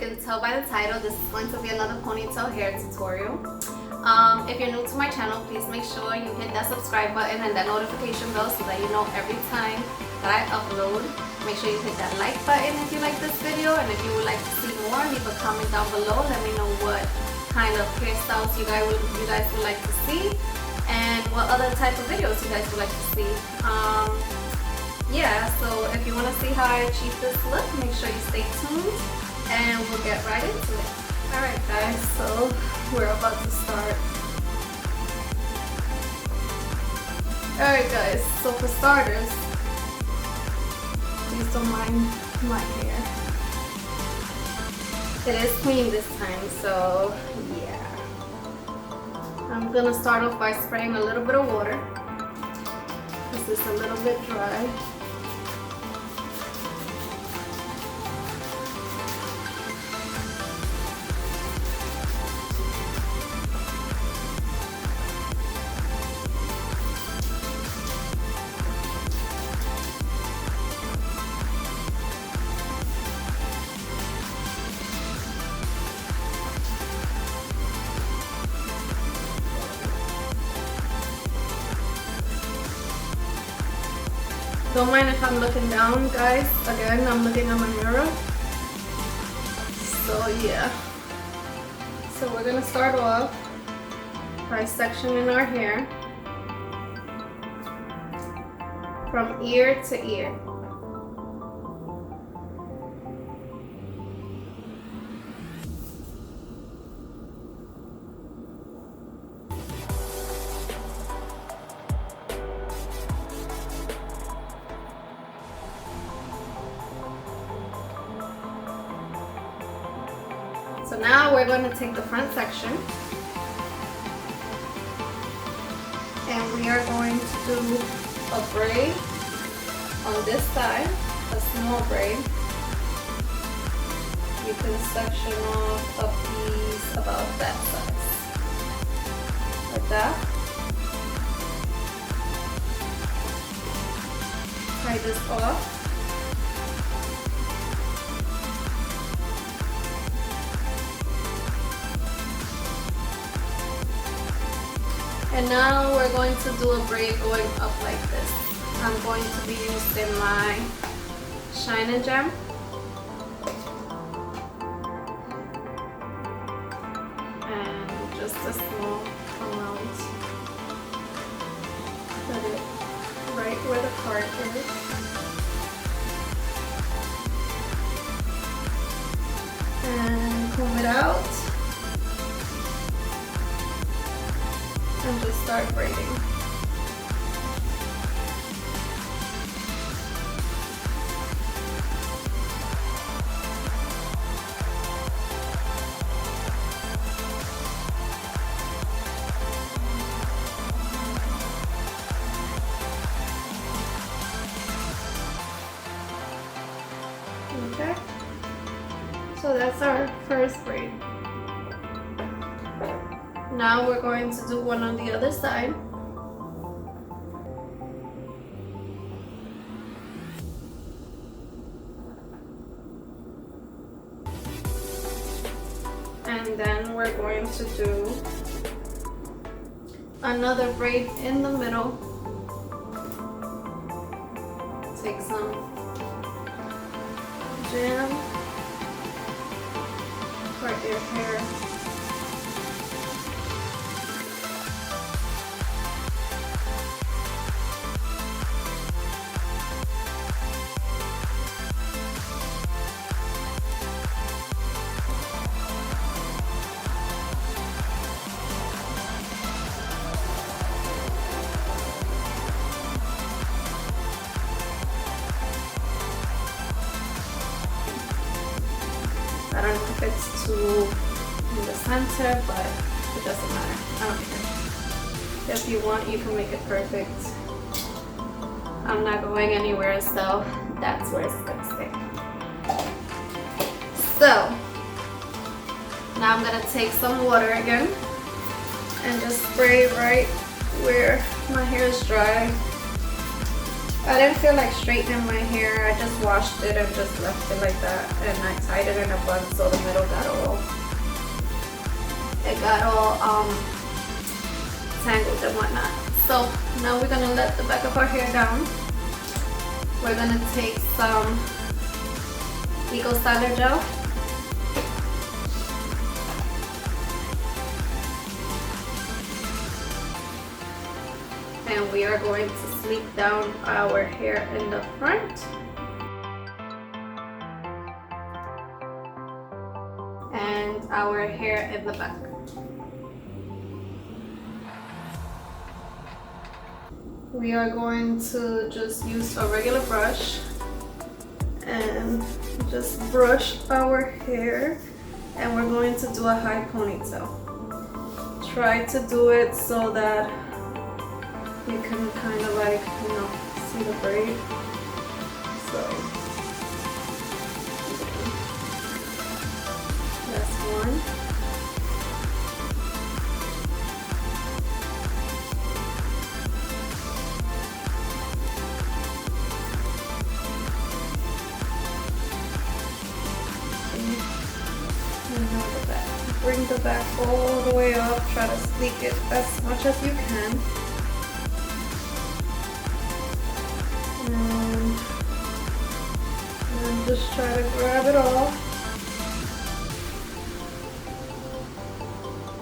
can tell by the title, this is going to be another ponytail hair tutorial. If you're new to my channel, please make sure you hit that subscribe button and that notification bell so that you know every time that I upload. Make sure you hit that like button if you like this video, and if you would like to see more, leave a comment down below. Let me know what kind of hairstyles you guys would like to see, and what other type of videos you guys would like to see. Yeah, so if you want to see how I achieve this look, make sure you stay tuned and we'll get right into it. Alright guys, so we're about to start. Alright guys, so for starters, please don't mind my hair. It is clean this time, so yeah. I'm gonna start off by spraying a little bit of water. This is a little bit dry. Don't mind if I'm looking down, guys. Again, I'm looking at my mirror. So yeah. So we're gonna start off by sectioning our hair from ear to ear. So now we're going to take the front section and we are going to do a braid on this side, a small braid. You can section off a piece about that size, like that. Tie this off. And now we're going to do a braid going up like this. I'm going to be using my Shine and Gem. And just a small amount. Put it right where the part is. And comb it out. And just start braiding. Okay, so that's our first braid. Now we're going to do one on the other side. And then we're going to do another braid in the middle. Take some jam, part your hair. I don't know if it's too in the center, but it doesn't matter. I don't care. If you want, you can make it perfect. I'm not going anywhere, so that's where it's gonna stay. So now I'm gonna take some water again and just spray right where my hair is dry. I didn't feel like straightening my hair. I just washed it and just left it like that, and I tied it in a bun so the middle got all tangled and whatnot. So now we're gonna let the back of our hair down. We're gonna take some Eco Styler gel. And we are going to sleek down our hair in the front and our hair in the back. We are going to just use a regular brush and just brush our hair, and we're going to do a high ponytail. Try to do it so that you can kind of like, you know, see the braid. So that's one. And now the back. Bring the back all the way up. Try to sleek it as much as you can. And just try to grab it all.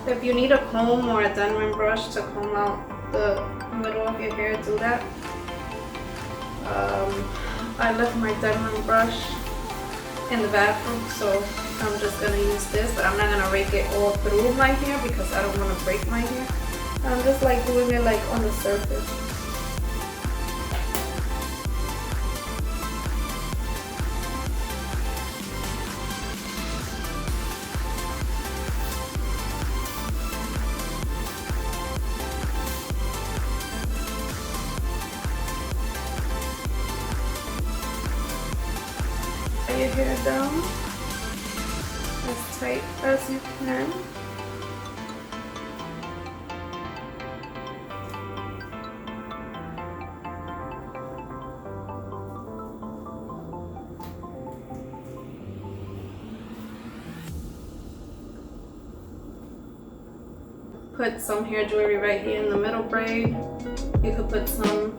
If you need a comb or a Denman brush to comb out the middle of your hair, do that. I left my Denman brush in the bathroom, so I'm just gonna use this, but I'm not gonna rake it all through my hair because I don't want to break my hair. I'm just like doing it like on the surface. Your hair down as tight as you can. Put some hair jewelry right here in the middle braid. You could put some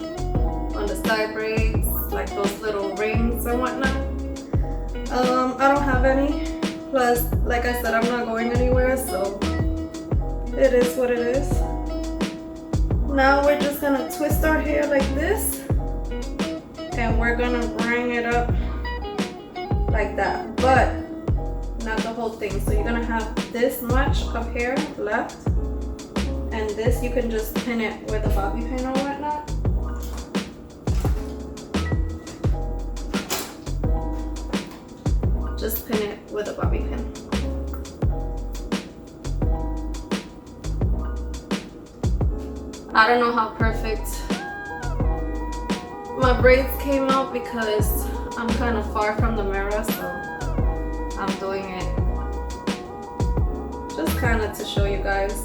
on the side braids, like those little rings and whatnot. I don't have any. Plus, like I said, I'm not going anywhere, so it is what it is. Now we're just gonna twist our hair like this, and we're gonna bring it up like that, but not the whole thing. So you're gonna have this much of hair left, and this you can just pin it with a bobby pin or whatnot. Just pin it with a bobby pin. I don't know how perfect my braids came out because I'm kind of far from the mirror, so I'm doing it just kind of to show you guys.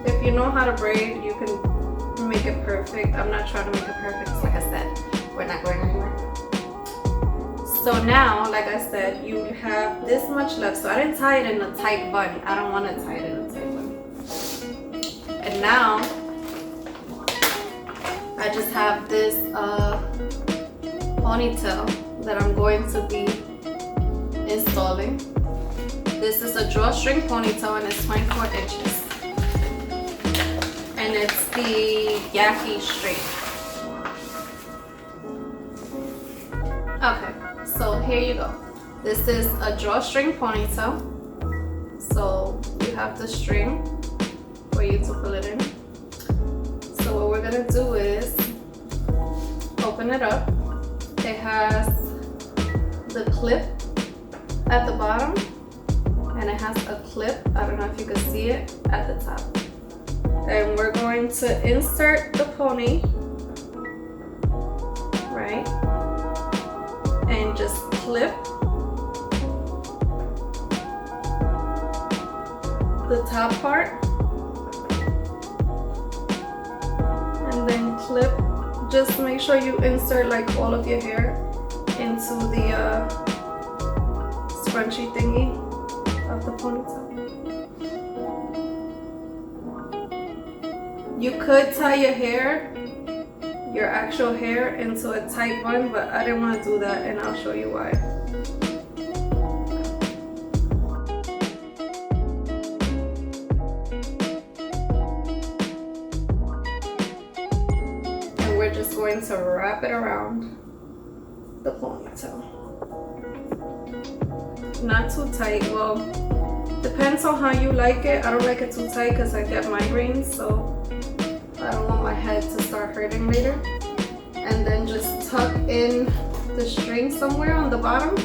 If you know how to braid, you can make it perfect. I'm not trying to make it perfect. Like I said, we're not going anywhere. So now, like I said, you have this much left. So I didn't tie it in a tight bun. I don't want to tie it in a tight bun. And now, I just have this ponytail that I'm going to be installing. This is a drawstring ponytail and it's 24 inches. And it's the Yaky Straight. Okay. So here you go. This is a drawstring ponytail. So you have the string for you to pull it in. So what we're gonna do is open it up. It has the clip at the bottom and it has a clip, I don't know if you can see it, at the top. And we're going to insert the pony, right? And just clip the top part and then clip just make sure you insert like all of your hair into the scrunchy thingy of the ponytail. You could tie your hair, your actual hair, into a tight bun, but I didn't want to do that, and I'll show you why. And we're just going to wrap it around the ponytail. Not too tight. Well, depends on how you like it. I don't like it too tight because I get migraines, so I don't want my head to start hurting later. And then just tuck in the string somewhere on the bottom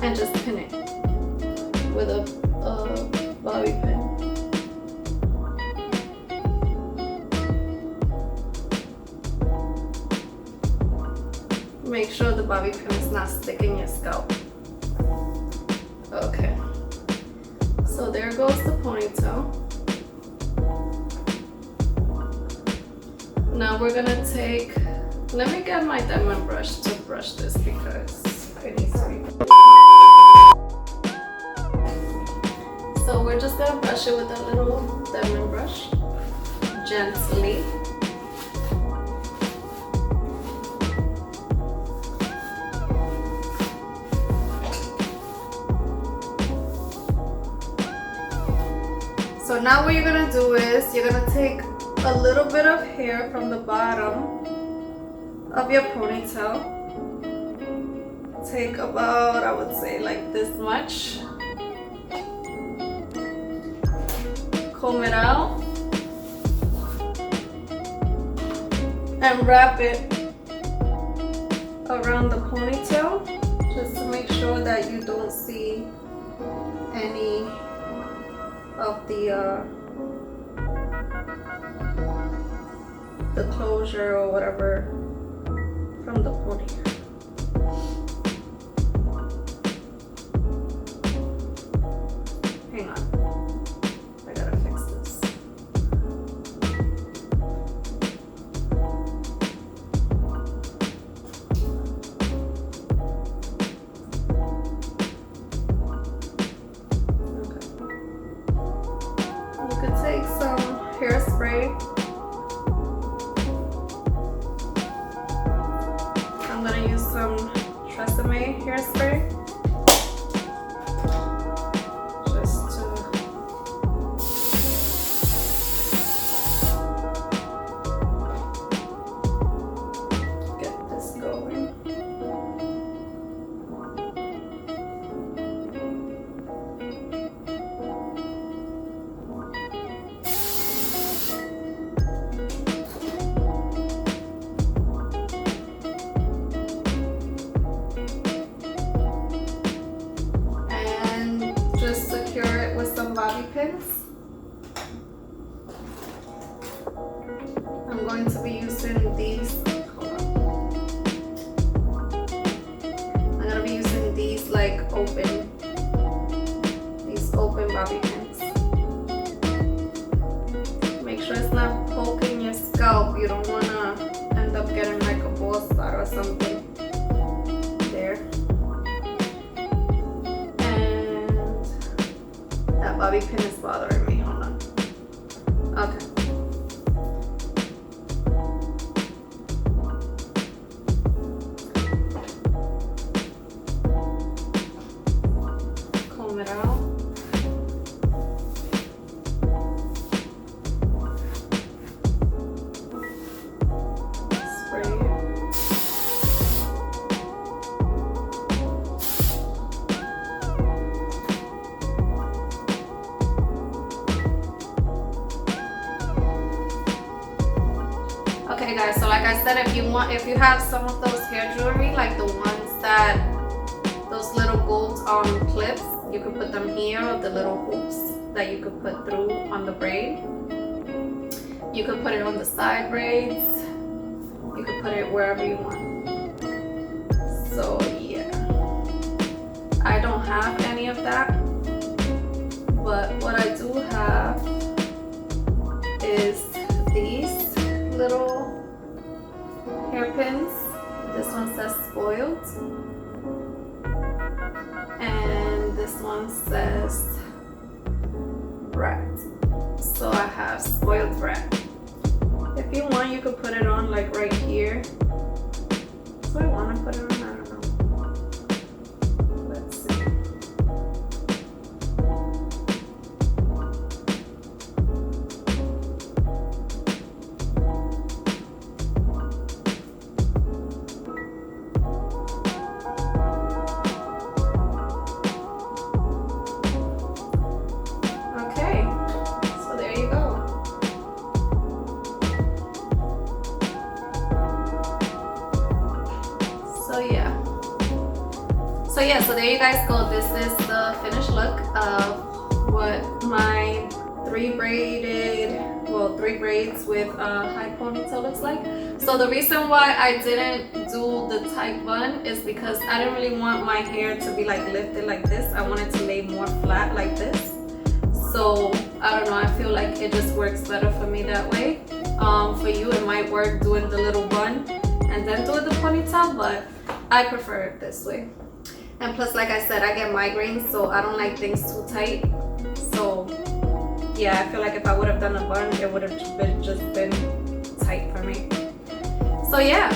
and just pin it with a bobby pin. Make sure the bobby pin is not sticking your scalp. Okay, so there goes the ponytail. Now we're gonna take, let me get my diamond brush to brush this because it needs to be. So we're just gonna brush it with a little diamond brush, gently. So now what you're gonna do is you're gonna take a little bit of hair from the bottom of your ponytail. Take about, I would say, like this much. Comb it out and wrap it around the ponytail just to make sure that you don't see any of the closure or whatever from the pony. Hang on, I gotta fix this. Okay. You could take some hairspray. I'm gonna use some Tresemme hairspray just to get this going. Secure it with some bobby pins. I'm going to be using these. Hold on. I'm going to be using these like open bobby pins. Make sure it's not poking your scalp. You don't want to end up getting like a bald spot or something there. Bobby pin is bothering me. Hold on. Okay. Comb it out. Spray it. Okay guys, so like I said, if you have some of those hair jewelry, like the ones that, those little gold clips, you could put them here, or the little hoops that you could put through on the braid. You could put it on the side braids. You could put it wherever you want. So yeah, I don't have any of that, but what I do have is these little and this one says brat. So I have spoiled brat. If you want, you could put it on like right here. So I want to put it on, I don't know. Let's see. Okay, so there you go. So there you guys go. This is the finished look of what my three braids with a high ponytail looks like. So the reason why I didn't do the tight bun is because I didn't really want my hair to be like lifted like this. I wanted to lay more flat like this. So I don't know, I feel like it just works better for me that way. For you it might work doing the little bun and then doing the ponytail, but I prefer it this way. And plus, like I said, I get migraines, so I don't like things too tight. So yeah, I feel like if I would have done a bun, it would have just been tight for me. So yeah,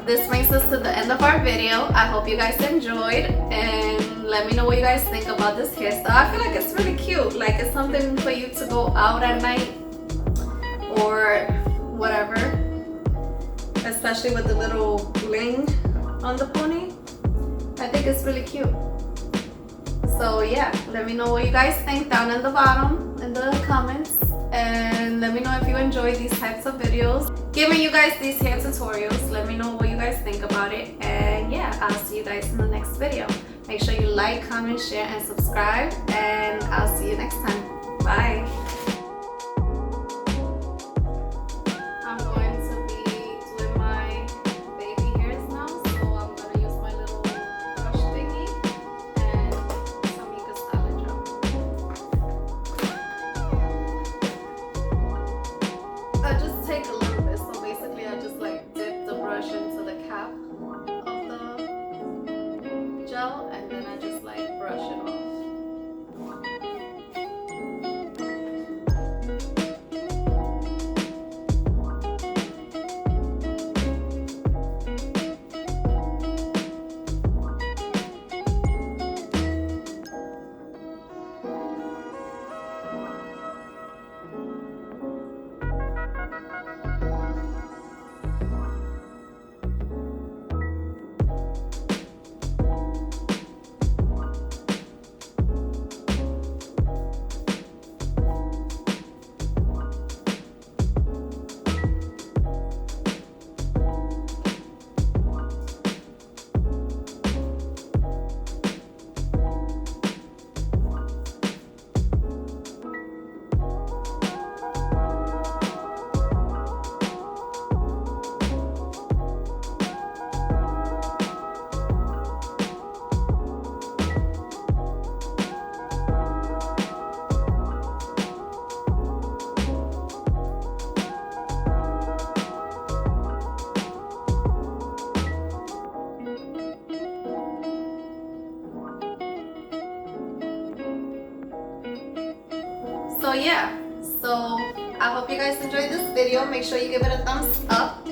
this brings us to the end of our video. I hope you guys enjoyed, and let me know what you guys think about this hairstyle. I feel like it's really cute. Like, it's something for you to go out at night or whatever, especially with the little bling on the pony. I think it's really cute. So yeah, let me know what you guys think down in the bottom in the comments, and let me know if you enjoy these types of videos, giving you guys these hair tutorials. Let me know what you guys think about it, and yeah, I'll see you guys in the next video. Make sure you like, comment, share, and subscribe, and I'll see you next time. Bye. And then I just like brush it off. So yeah, so I hope you guys enjoyed this video. Make sure you give it a thumbs up